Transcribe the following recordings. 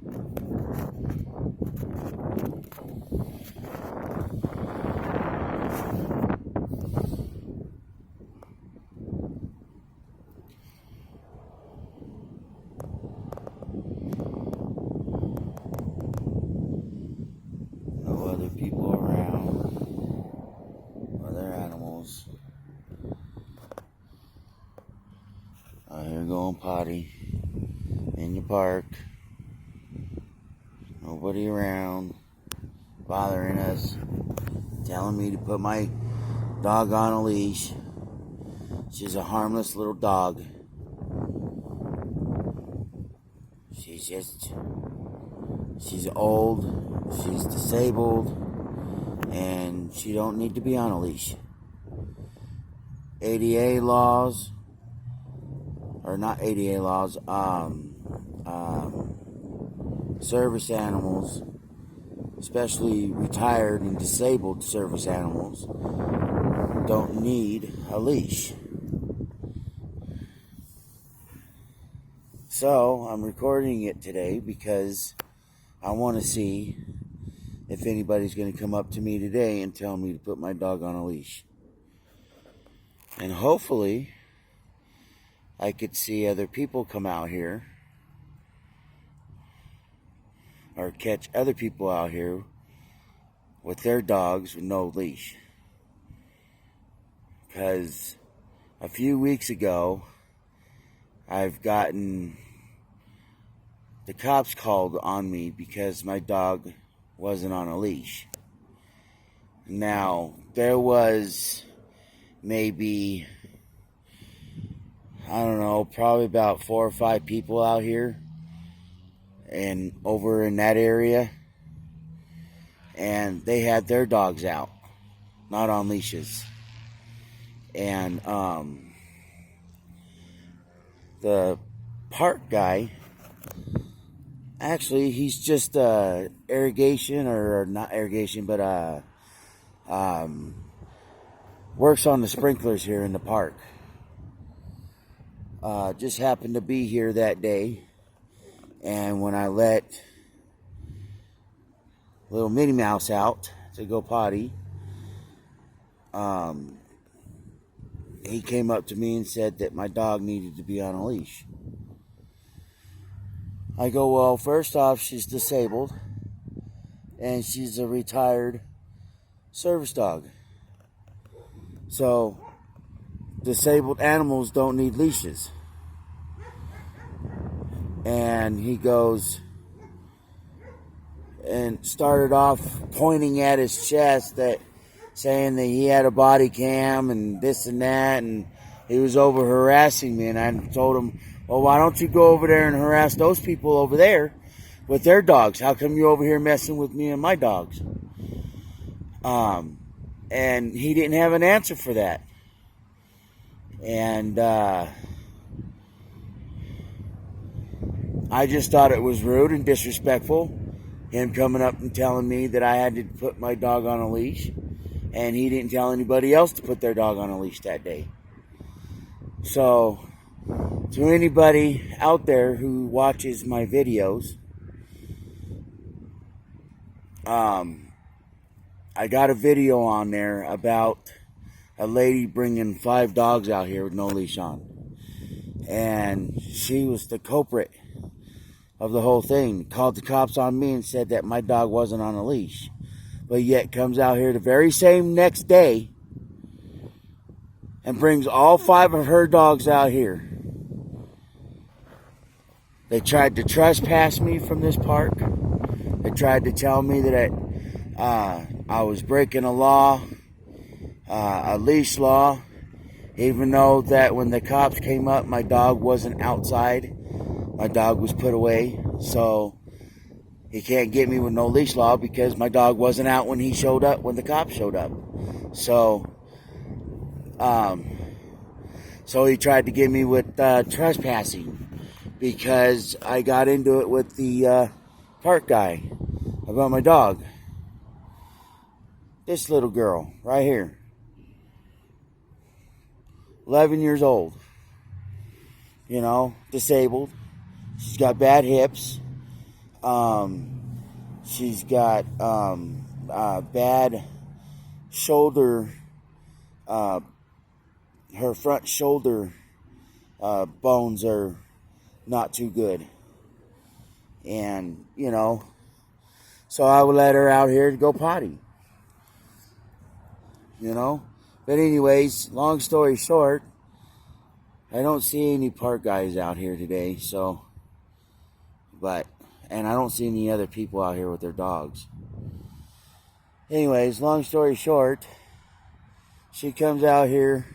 No other people around. Other animals. Out here going potty in the park. Nobody around bothering us, telling me to put my dog on a leash. She's a harmless little dog. She's old, she's disabled, and she don't need to be on a leash. ADA laws, or not ADA laws, service animals, especially retired and disabled service animals, don't need a leash. So I'm recording it today because I want to see if anybody's going to come up to me today and tell me to put my dog on a leash. And hopefully I could see other people come out here, or catch other people out here with their dogs with no leash. Because a few weeks ago, I've gotten the cops called on me because my dog wasn't on a leash. Now, there was maybe, I don't know, probably about 4 or 5 people out here and over in that area, and they had their dogs out, not on leashes. And the park guy, actually he's just irrigation, or not irrigation, but works on the sprinklers here in the park. Just happened to be here that day, and when I let little Minnie Mouse out to go potty, he came up to me and said that my dog needed to be on a leash. I go, well, first off, she's disabled, and she's a retired service dog. So, disabled animals don't need leashes. And he goes and started off pointing at his chest, saying that he had a body cam and this and that, and he was over harassing me. And I told him, well, why don't you go over there and harass those people over there with their dogs? How come you're over here messing with me and my dogs? And he didn't have an answer for that. And I just thought it was rude and disrespectful, him coming up and telling me that I had to put my dog on a leash, and he didn't tell anybody else to put their dog on a leash that day. So, to anybody out there who watches my videos, I got a video on there about a lady bringing 5 dogs out here with no leash on. And she was the culprit of the whole thing. Called the cops on me and said that my dog wasn't on a leash. But yet comes out here the very same next day and brings all 5 of her dogs out here. They tried to trespass me from this park. They tried to tell me that I was breaking a law, a leash law, even though that when the cops came up, my dog wasn't outside. My dog was put away, so he can't get me with no leash law because my dog wasn't out when he showed up, when the cops showed up. So he tried to get me with trespassing because I got into it with the park guy about my dog. This little girl right here, 11 years old, you know, disabled. She's got bad hips. She's got bad shoulder, her front shoulder bones are not too good. And, so I would let her out here to go potty. But anyways, long story short, I don't see any park guys out here today, and I don't see any other people out here with their dogs. Anyways, long story short, she comes out here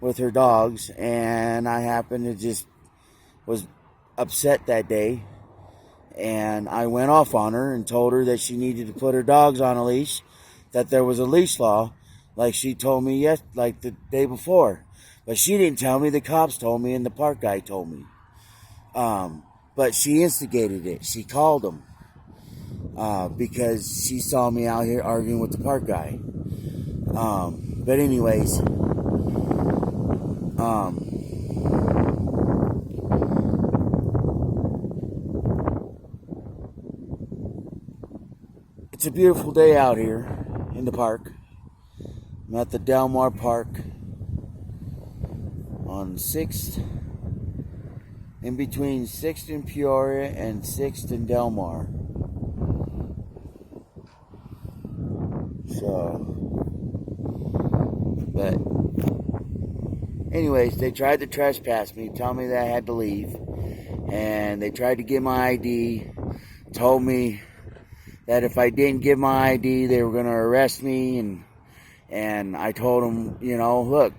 with her dogs, and I happened to just was upset that day, and I went off on her and told her that she needed to put her dogs on a leash, that there was a leash law, like she told me like the day before. But she didn't tell me, the cops told me, and the park guy told me. But she instigated it. She called him because she saw me out here arguing with the park guy. But anyways, it's a beautiful day out here in the park. I'm at the Delmar Park on 6th, in between 6th and Peoria and 6th and Delmar. But anyways, they tried to trespass me, tell me that I had to leave, and they tried to get my ID, told me that if I didn't give my ID, they were going to arrest me, and I told them, look,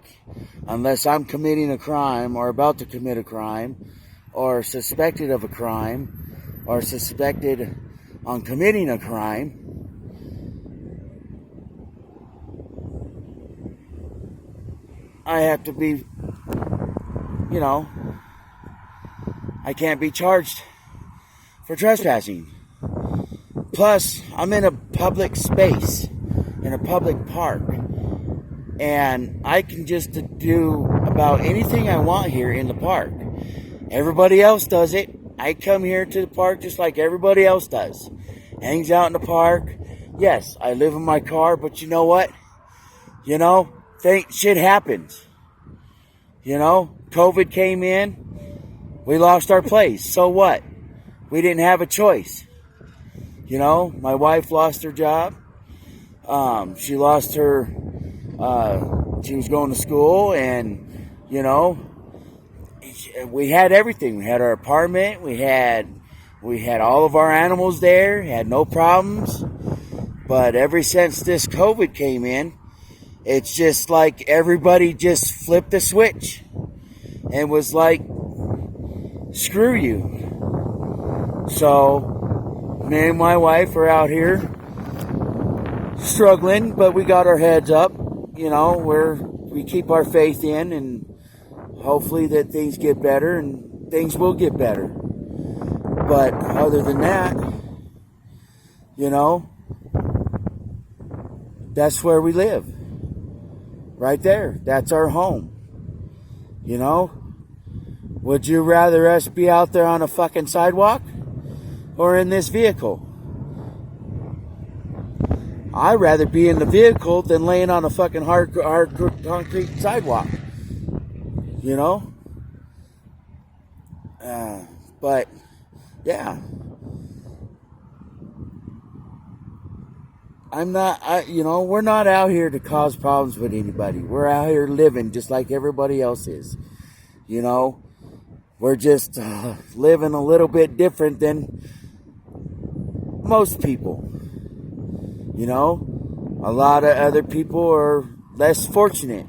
unless I'm committing a crime or about to commit a crime or suspected of a crime or suspected on committing a crime, I have to be, I can't be charged for trespassing. Plus, I'm in a public space, in a public park, and I can just do about anything I want here in the park. Everybody else does it. I come here to the park just like everybody else does. Hangs out in the park. Yes, I live in my car, but you know what? Shit happens. COVID came in. We lost our place. So what? We didn't have a choice. My wife lost her job. She lost her, she was going to school, and, we had everything. We had our apartment. We had all of our animals there. Had no problems. But ever since this COVID came in, it's just like everybody just flipped the switch and was like, screw you. So me and my wife are out here struggling, but we got our heads up. We keep our faith in, and hopefully that things get better, and things will get better. But other than that, that's where we live. Right there. That's our home. Would you rather us be out there on a fucking sidewalk or in this vehicle? I'd rather be in the vehicle than laying on a fucking hard concrete sidewalk. But yeah, we're not out here to cause problems with anybody. We're out here living just like everybody else is. We're just living a little bit different than most people. A lot of other people are less fortunate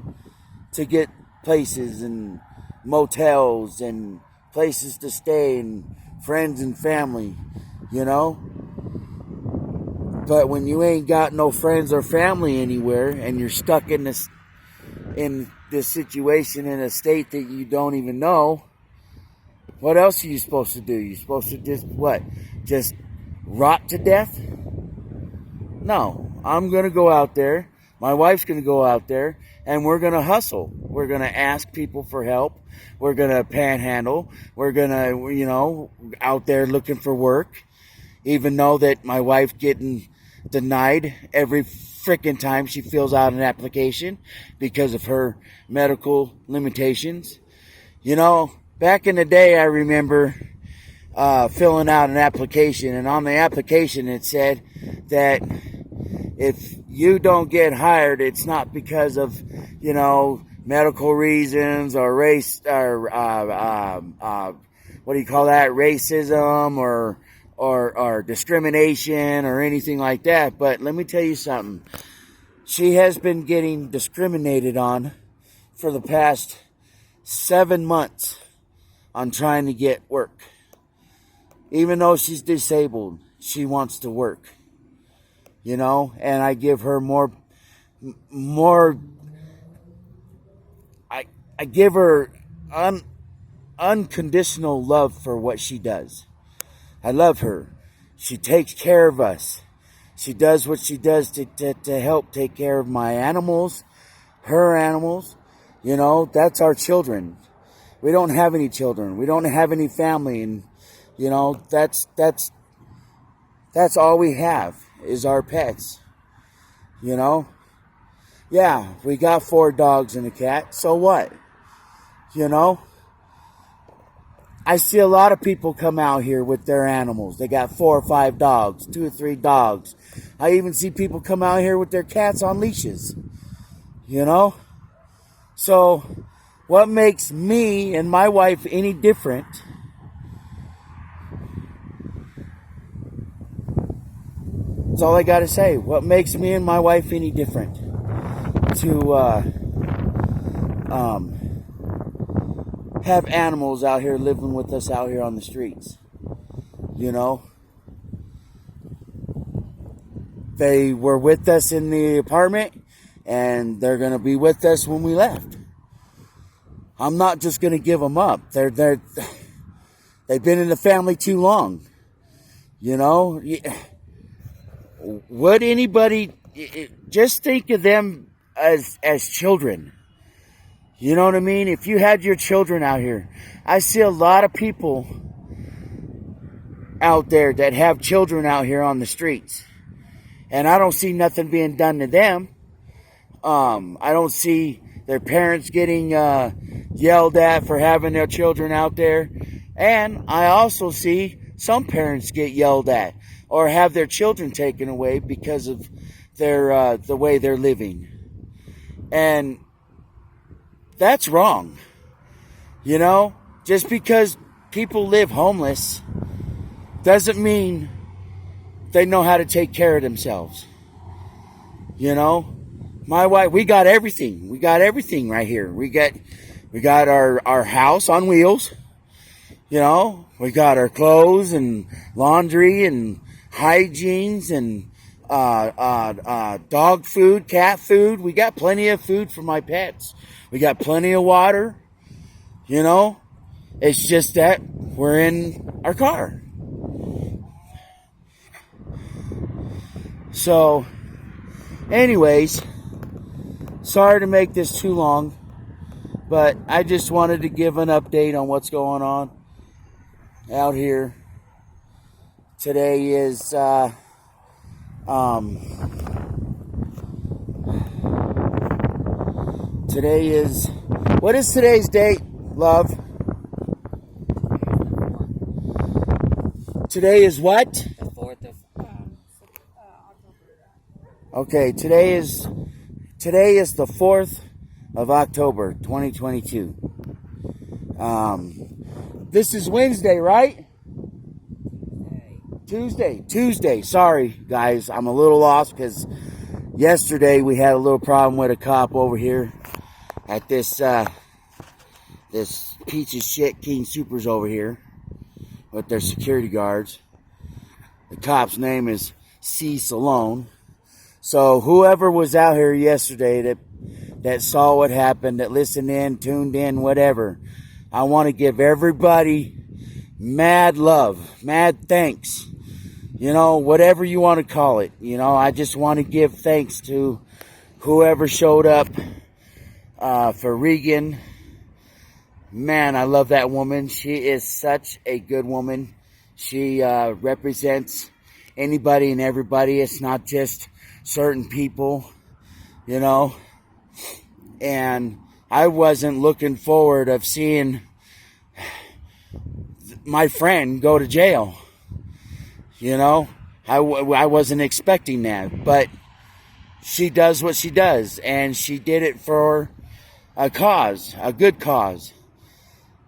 to get places and motels and places to stay and friends and family, But when you ain't got no friends or family anywhere, and you're stuck in this situation in a state that you don't even know, what else are you supposed to do? You're supposed to just rot to death? No, I'm going to go out there. My wife's going to go out there and we're going to hustle. We're going to ask people for help. We're going to panhandle. We're going to, out there looking for work. Even though that my wife getting denied every freaking time she fills out an application because of her medical limitations. Back in the day, I remember filling out an application, and on the application it said that if you don't get hired, it's not because of, medical reasons or race or what do you call that? Racism or discrimination or anything like that. But let me tell you something. She has been getting discriminated on for the past 7 months on trying to get work. Even though she's disabled, she wants to work. And I give her more I give her unconditional love for what she does. I love her. She takes care of us. She does what she does to help take care of my animals, her animals. That's our children. We don't have any children. We don't have any family. And, that's all we have is our pets. Yeah, we got 4 dogs and a cat. So what? I see a lot of people come out here with their animals. They got 4 or 5 dogs, 2 or 3 dogs. I even see people come out here with their cats on leashes. So, what makes me and my wife any different? That's all I got to say. What makes me and my wife any different? To have animals out here living with us out here on the streets. They were with us in the apartment, and they're going to be with us when we left. I'm not just going to give them up. They've been in the family too long. Would anybody just think of them as children? You know what I mean? If you had your children out here, I see a lot of people out there that have children out here on the streets, and I don't see nothing being done to them. I don't see their parents getting yelled at for having their children out there, and I also see some parents get yelled at or have their children taken away because of their the way they're living, and that's wrong. Just because people live homeless doesn't mean they know how to take care of themselves. My wife, we got everything. We got everything right here. We got our house on wheels. We got our clothes and laundry and hygienes and dog food, cat food. We got plenty of food for my pets. We got plenty of water. It's just that we're in our car. So, anyways, sorry to make this too long, but I just wanted to give an update on what's going on out here. Today is what is today's date, love? Today is what? The 4th of October. Okay, today is the 4th of October, 2022. This is Wednesday, right? Tuesday. Sorry, guys. I'm a little lost because yesterday we had a little problem with a cop over here at this piece of shit King Supers over here with their security guards. The cop's name is C. Salone. So whoever was out here yesterday that saw what happened, that listened in, tuned in, whatever, I want to give everybody mad love, mad thanks. Whatever you want to call it. I just want to give thanks to whoever showed up for Regan. Man, I love that woman. She is such a good woman. She represents anybody and everybody. It's not just certain people, you know. And I wasn't looking forward of seeing my friend go to jail. You know, I wasn't expecting that, but she does what she does, and she did it for a cause, a good cause,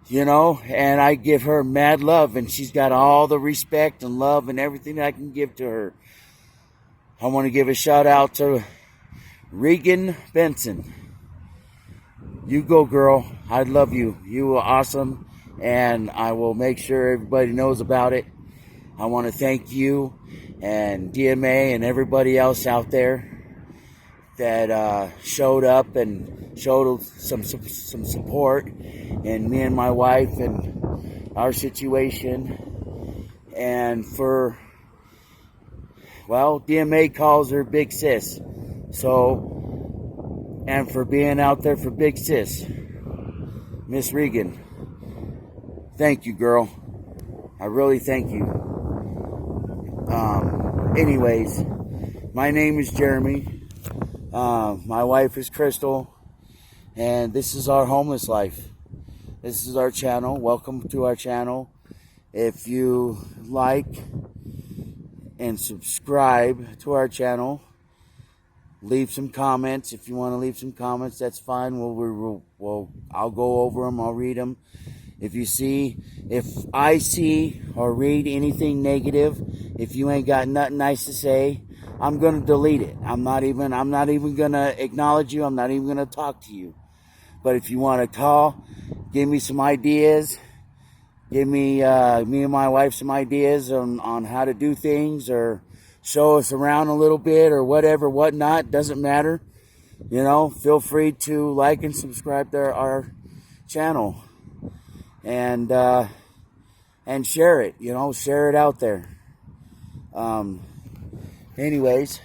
you know, and I give her mad love, and she's got all the respect and love and everything that I can give to her. I want to give a shout out to Regan Benson. You go, girl. I love you. You are awesome, and I will make sure everybody knows about it. I want to thank you and DMA and everybody else out there that showed up and showed some support in me and my wife and our situation. And for, well, DMA calls her Big Sis. So, and for being out there for Big Sis, Miss Regan, thank you, girl. I really thank you. Anyways, my name is Jeremy. My wife is Crystal, and this is our homeless life. This is our channel. Welcome to our channel. If you like and subscribe to our channel, leave some comments. If you want to leave some comments, that's fine. I'll go over them. I'll read them. If I see or read anything negative, if you ain't got nothing nice to say, I'm gonna delete it. I'm not even gonna acknowledge you. I'm not even gonna talk to you. But if you want to call, give me some ideas. Give me and my wife some ideas on how to do things, or show us around a little bit, or whatever, whatnot. Doesn't matter. You know, feel free to like and subscribe to our channel. And share it, you know, share it out there. Anyways,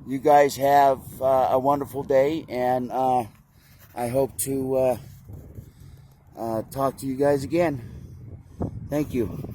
you guys have a wonderful day, and I hope to talk to you guys again. Thank you.